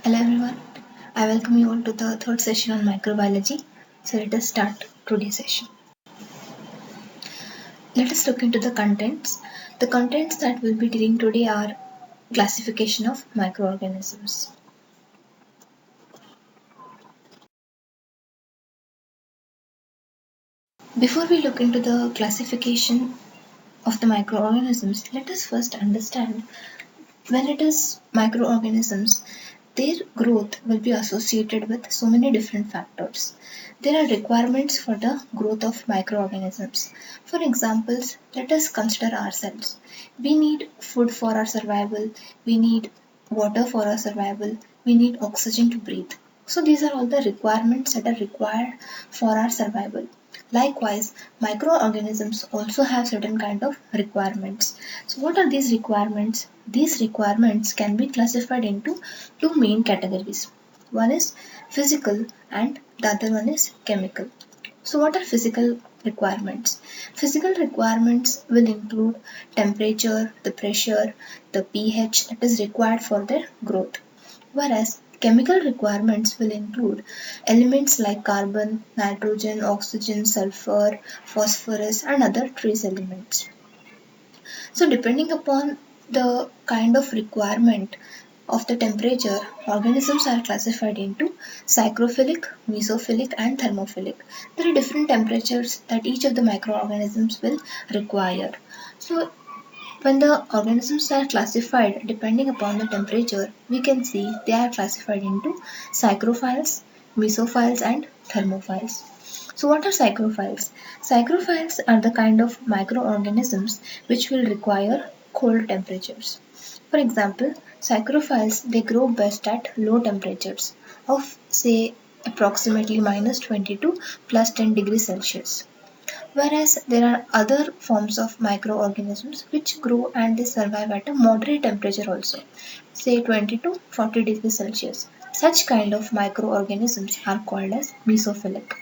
Hello everyone, I welcome you all to the third session on microbiology. So let us start today's session. Let us look into the contents. The contents that we'll be dealing today are classification of microorganisms. Before we look into the classification of the microorganisms, let us first understand when it is microorganisms, their growth will be associated with so many different factors. There are requirements for the growth of microorganisms. For examples, let us consider ourselves. We need food for our survival, we need water for our survival, we need oxygen to breathe. So these are all the requirements that are required for our survival. Likewise, microorganisms also have certain kind of requirements. So what are these requirements? These requirements can be classified into two main categories. One is physical and the other one is chemical. So what are physical requirements? Physical requirements will include temperature, the pressure, the pH that is required for their growth. Whereas chemical requirements will include elements like carbon, nitrogen, oxygen, sulfur, phosphorus and other trace elements. So depending upon the kind of requirement of the temperature, organisms are classified into psychrophilic, mesophilic and thermophilic. There are different temperatures that each of the microorganisms will require. So when the organisms are classified depending upon the temperature, we can see they are classified into psychrophiles, mesophiles and thermophiles. So what are psychrophiles? Psychrophiles are the kind of microorganisms which will require cold temperatures. For example, psychrophiles they grow best at low temperatures of say approximately -20 to +10 degrees Celsius. Whereas there are other forms of microorganisms which grow and they survive at a moderate temperature also, say 20 to 40 degrees Celsius. Such kind of microorganisms are called as mesophilic.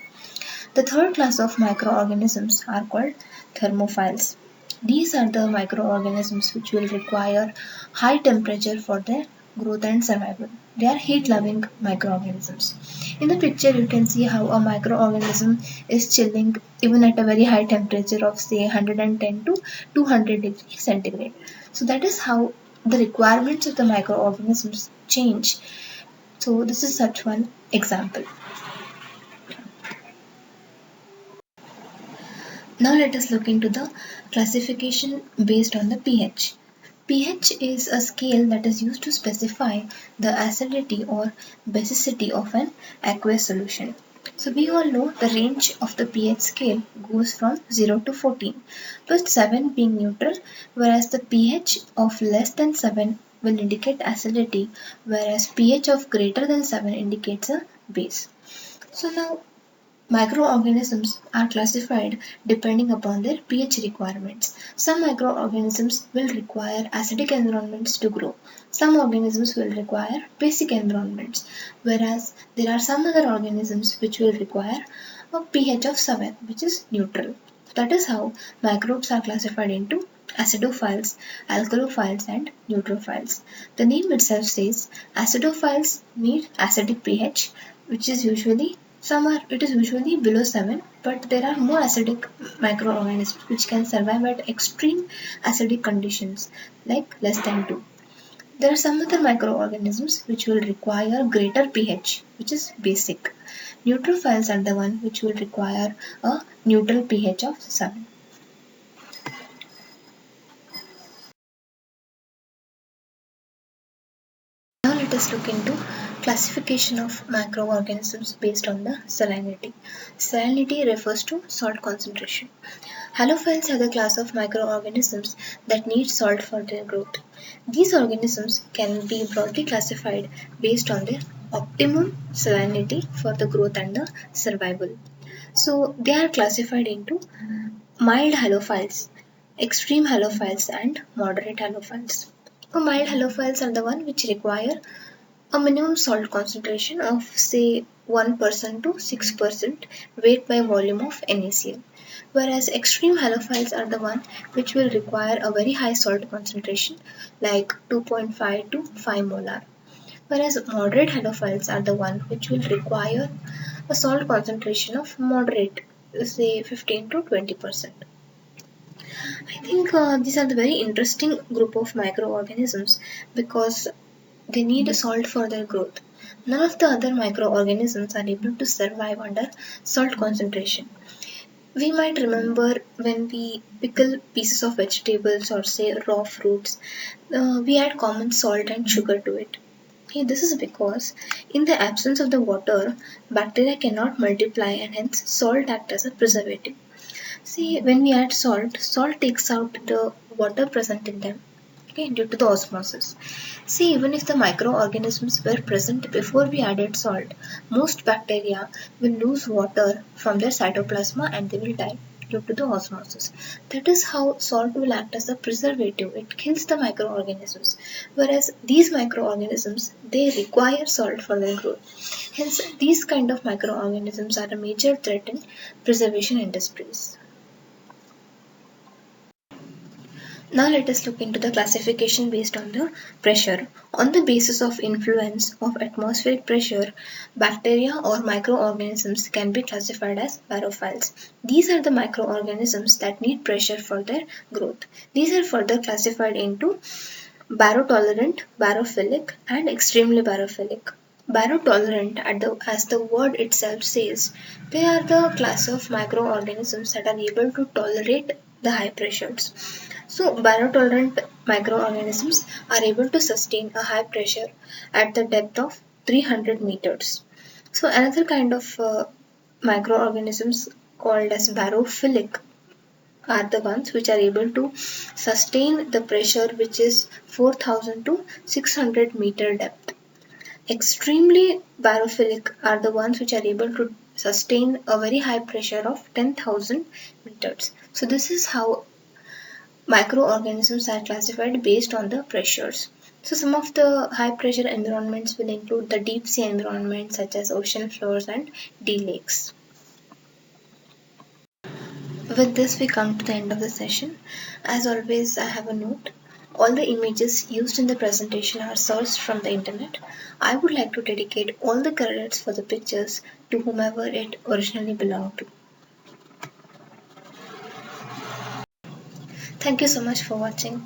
The third class of microorganisms are called thermophiles. These are the microorganisms which will require high temperature for their growth and survival. They are heat loving microorganisms. In the picture, you can see how a microorganism is chilling even at a very high temperature of say 110 to 200 degrees centigrade. So, that is how the requirements of the microorganisms change. So, this is such one example. Now let us look into the classification based on the pH. pH is a scale that is used to specify the acidity or basicity of an aqueous solution. So we all know the range of the pH scale goes from 0 to 14, with 7 being neutral, whereas the pH of less than 7 will indicate acidity, whereas pH of greater than 7 indicates a base. So now microorganisms are classified depending upon their pH requirements. Some microorganisms will require acidic environments to grow. Some organisms will require basic environments, whereas there are some other organisms which will require a pH of 7, which is neutral. That is how microbes are classified into acidophiles, alkalophiles, and neutrophiles. The name itself says acidophiles need acidic pH, which is usually it is usually below 7, but there are more acidic microorganisms which can survive at extreme acidic conditions like less than 2. There are some other microorganisms which will require greater pH, which is basic. Neutrophiles are the one which will require a neutral pH of 7. Now let us look into classification of microorganisms based on the salinity. Salinity refers to salt concentration. Halophiles are the class of microorganisms that need salt for their growth. These organisms can be broadly classified based on their optimum salinity for the growth and the survival. So they are classified into mild halophiles, extreme halophiles and moderate halophiles. So mild halophiles are the one which require a minimum salt concentration of say 1% to 6% weight by volume of NaCl, whereas extreme halophiles are the one which will require a very high salt concentration like 2.5 to 5 molar. whereas moderate halophiles are the one which will require a salt concentration of moderate, say 15 to 20%. I think these are the very interesting group of microorganisms because they need salt for their growth. None of the other microorganisms are able to survive under salt concentration. We might remember when we pickle pieces of vegetables or say raw fruits, we add common salt and sugar to it. Okay, this is because in the absence of the water, bacteria cannot multiply and hence salt acts as a preservative. See, when we add salt, salt takes out the water present in them, okay, due to the osmosis. See, even if the microorganisms were present before we added salt, most bacteria will lose water from their cytoplasma and they will die due to the osmosis. That is how salt will act as a preservative. It kills the microorganisms. Whereas these microorganisms, they require salt for their growth. Hence, these kind of microorganisms are a major threat in preservation industries. Now let us look into the classification based on the pressure. On the basis of influence of atmospheric pressure, bacteria or microorganisms can be classified as barophiles. These are the microorganisms that need pressure for their growth. These are further classified into barotolerant, barophilic, and extremely barophilic. Barotolerant, as the word itself says, they are the class of microorganisms that are able to tolerate the high pressures. So, barotolerant microorganisms are able to sustain a high pressure at the depth of 300 meters. So, another kind of microorganisms called as barophilic are the ones which are able to sustain the pressure which is 4000 to 600 meter depth. Extremely barophilic are the ones which are able to sustain a very high pressure of 10,000 meters. So this is how microorganisms are classified based on the pressures. So some of the high pressure environments will include the deep sea environments such as ocean floors and D lakes. With this, we come to the end of the session. As always, I have a note. All the images used in the presentation are sourced from the internet. I would like to dedicate all the credits for the pictures to whomever it originally belonged to. Thank you so much for watching.